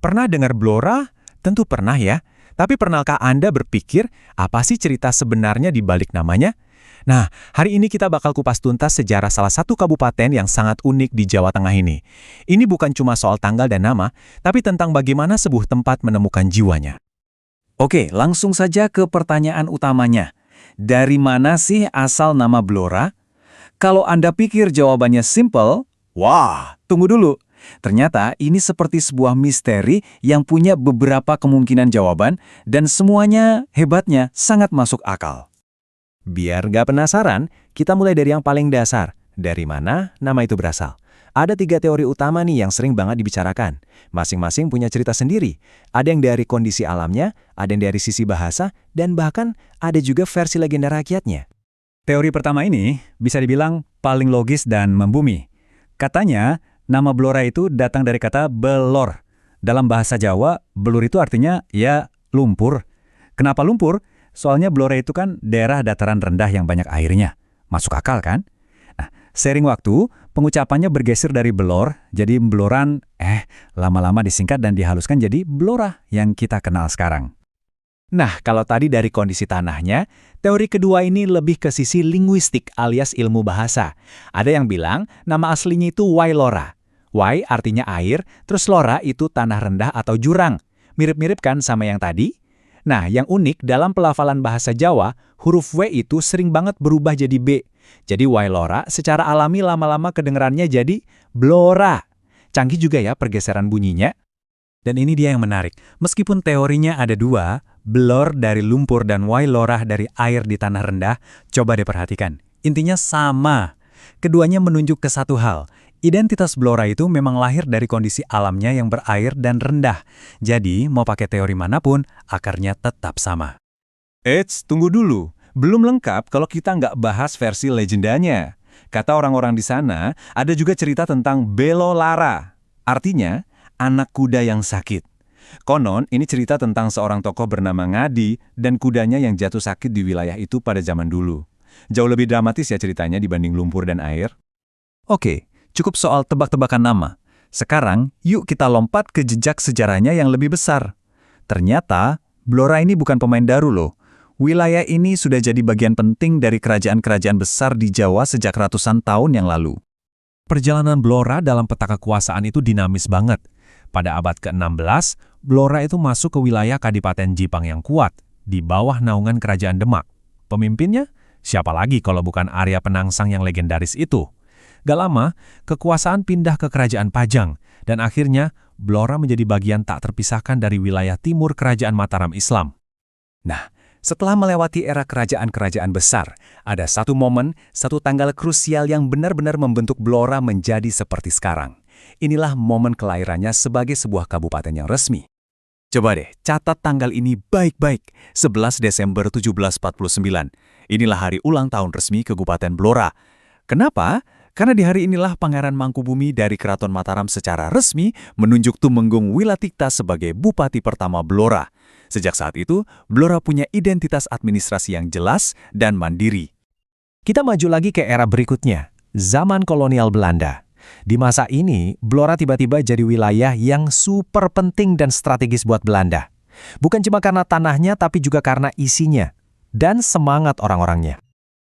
Pernah dengar Blora? Tentu pernah ya. Tapi pernahkah Anda berpikir apa sih cerita sebenarnya di balik namanya? Nah, hari ini kita bakal kupas tuntas sejarah salah satu kabupaten yang sangat unik di Jawa Tengah ini. Ini bukan cuma soal tanggal dan nama, tapi tentang bagaimana sebuah tempat menemukan jiwanya. Oke, langsung saja ke pertanyaan utamanya. Dari mana sih asal nama Blora? Kalau Anda pikir jawabannya simple, wah, tunggu dulu. Ternyata ini seperti sebuah misteri yang punya beberapa kemungkinan jawaban dan semuanya hebatnya sangat masuk akal. Biar gak penasaran, kita mulai dari yang paling dasar. Dari mana nama itu berasal? Ada 3 teori utama nih yang sering banget dibicarakan. Masing-masing punya cerita sendiri. Ada yang dari kondisi alamnya, ada yang dari sisi bahasa, dan bahkan ada juga versi legenda rakyatnya. Teori pertama ini bisa dibilang paling logis dan membumi. Katanya, nama Blora itu datang dari kata belor. Dalam bahasa Jawa, belur itu artinya ya lumpur. Kenapa lumpur? Soalnya Blora itu kan daerah dataran rendah yang banyak airnya. Masuk akal kan? Nah, seiring waktu, pengucapannya bergeser dari belor, jadi beloran, lama-lama disingkat dan dihaluskan jadi Blora yang kita kenal sekarang. Nah, kalau tadi dari kondisi tanahnya, teori kedua ini lebih ke sisi linguistik alias ilmu bahasa. Ada yang bilang nama aslinya itu Wailora. Wai artinya air, terus Lora itu tanah rendah atau jurang. Mirip-mirip kan sama yang tadi? Nah, yang unik dalam pelafalan bahasa Jawa, huruf W itu sering banget berubah jadi B. Jadi Wailora secara alami lama-lama kedengerannya jadi Blora. Canggih juga ya pergeseran bunyinya. Dan ini dia yang menarik. Meskipun teorinya ada 2, Blor dari lumpur dan Wailora dari air di tanah rendah, coba diperhatikan. Intinya sama. Keduanya menunjuk ke satu hal. Identitas Blora itu memang lahir dari kondisi alamnya yang berair dan rendah. Jadi, mau pakai teori manapun, akarnya tetap sama. Eits, tunggu dulu. Belum lengkap kalau kita nggak bahas versi legendanya. Kata orang-orang di sana, ada juga cerita tentang Belolara. Artinya, anak kuda yang sakit. Konon, ini cerita tentang seorang tokoh bernama Ngadi dan kudanya yang jatuh sakit di wilayah itu pada zaman dulu. Jauh lebih dramatis ya ceritanya dibanding lumpur dan air. Oke. Cukup soal tebak-tebakan nama. Sekarang, yuk kita lompat ke jejak sejarahnya yang lebih besar. Ternyata, Blora ini bukan pemain daru loh. Wilayah ini sudah jadi bagian penting dari kerajaan-kerajaan besar di Jawa sejak ratusan tahun yang lalu. Perjalanan Blora dalam peta kekuasaan itu dinamis banget. Pada abad ke-16, Blora itu masuk ke wilayah Kadipaten Jipang yang kuat, di bawah naungan Kerajaan Demak. Pemimpinnya? Siapa lagi kalau bukan Arya Penangsang yang legendaris itu? Gak lama, kekuasaan pindah ke Kerajaan Pajang, dan akhirnya Blora menjadi bagian tak terpisahkan dari wilayah timur Kerajaan Mataram Islam. Nah, setelah melewati era kerajaan-kerajaan besar, ada satu momen, satu tanggal krusial yang benar-benar membentuk Blora menjadi seperti sekarang. Inilah momen kelahirannya sebagai sebuah kabupaten yang resmi. Coba deh, catat tanggal ini baik-baik, 11 Desember 1749. Inilah hari ulang tahun resmi Kabupaten Blora. Kenapa? Karena di hari inilah Pangeran Mangkubumi dari Keraton Mataram secara resmi menunjuk Tumenggung Wilatikta sebagai Bupati pertama Blora. Sejak saat itu, Blora punya identitas administrasi yang jelas dan mandiri. Kita maju lagi ke era berikutnya, zaman kolonial Belanda. Di masa ini, Blora tiba-tiba jadi wilayah yang super penting dan strategis buat Belanda. Bukan cuma karena tanahnya, tapi juga karena isinya dan semangat orang-orangnya.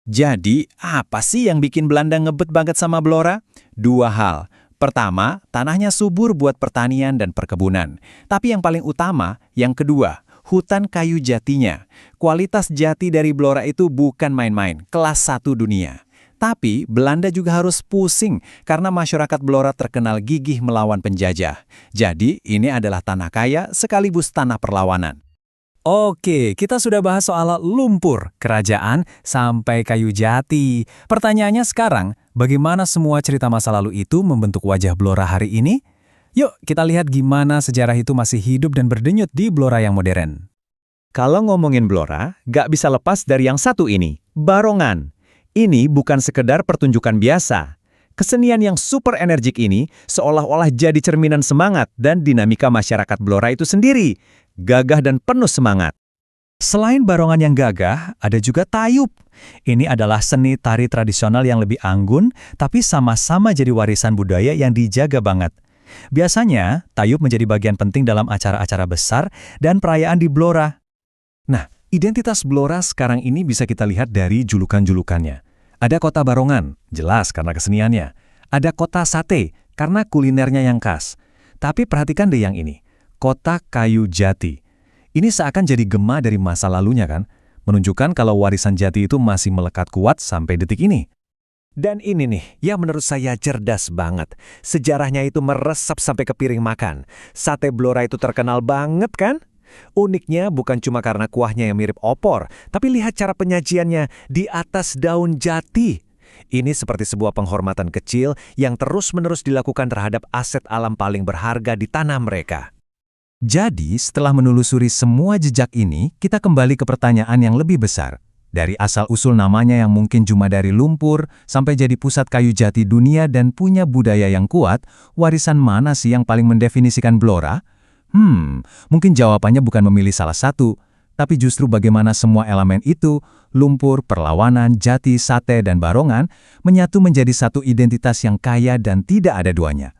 Jadi, apa sih yang bikin Belanda ngebet banget sama Blora? 2 hal. Pertama, tanahnya subur buat pertanian dan perkebunan. Tapi yang paling utama, yang kedua, hutan kayu jatinya. Kualitas jati dari Blora itu bukan main-main, kelas 1 dunia. Tapi, Belanda juga harus pusing karena masyarakat Blora terkenal gigih melawan penjajah. Jadi, ini adalah tanah kaya sekaligus tanah perlawanan. Oke, kita sudah bahas soal lumpur, kerajaan, sampai kayu jati. Pertanyaannya sekarang, bagaimana semua cerita masa lalu itu membentuk wajah Blora hari ini? Yuk, kita lihat gimana sejarah itu masih hidup dan berdenyut di Blora yang modern. Kalau ngomongin Blora, gak bisa lepas dari yang satu ini, barongan. Ini bukan sekedar pertunjukan biasa. Kesenian yang super energik ini seolah-olah jadi cerminan semangat dan dinamika masyarakat Blora itu sendiri. Gagah dan penuh semangat. Selain barongan yang gagah, ada juga tayub. Ini adalah seni tari tradisional yang lebih anggun, tapi sama-sama jadi warisan budaya yang dijaga banget. Biasanya, tayub menjadi bagian penting dalam acara-acara besar dan perayaan di Blora. Nah, identitas Blora sekarang ini bisa kita lihat dari julukan-julukannya. Ada kota Barongan, jelas karena keseniannya. Ada kota Sate, karena kulinernya yang khas. Tapi perhatikan deh yang ini, kota Kayu Jati. Ini seakan jadi gema dari masa lalunya kan? Menunjukkan kalau warisan Jati itu masih melekat kuat sampai detik ini. Dan ini nih, yang menurut saya cerdas banget. Sejarahnya itu meresap sampai ke piring makan. Sate Blora itu terkenal banget kan? Uniknya bukan cuma karena kuahnya yang mirip opor, tapi lihat cara penyajiannya di atas daun jati. Ini seperti sebuah penghormatan kecil yang terus-menerus dilakukan terhadap aset alam paling berharga di tanah mereka. Jadi, setelah menelusuri semua jejak ini, kita kembali ke pertanyaan yang lebih besar. Dari asal-usul namanya yang mungkin cuma dari lumpur, sampai jadi pusat kayu jati dunia dan punya budaya yang kuat, warisan mana sih yang paling mendefinisikan Blora? Mungkin jawabannya bukan memilih salah satu, tapi justru bagaimana semua elemen itu, lumpur, perlawanan, jati, sate, dan barongan, menyatu menjadi satu identitas yang kaya dan tidak ada duanya.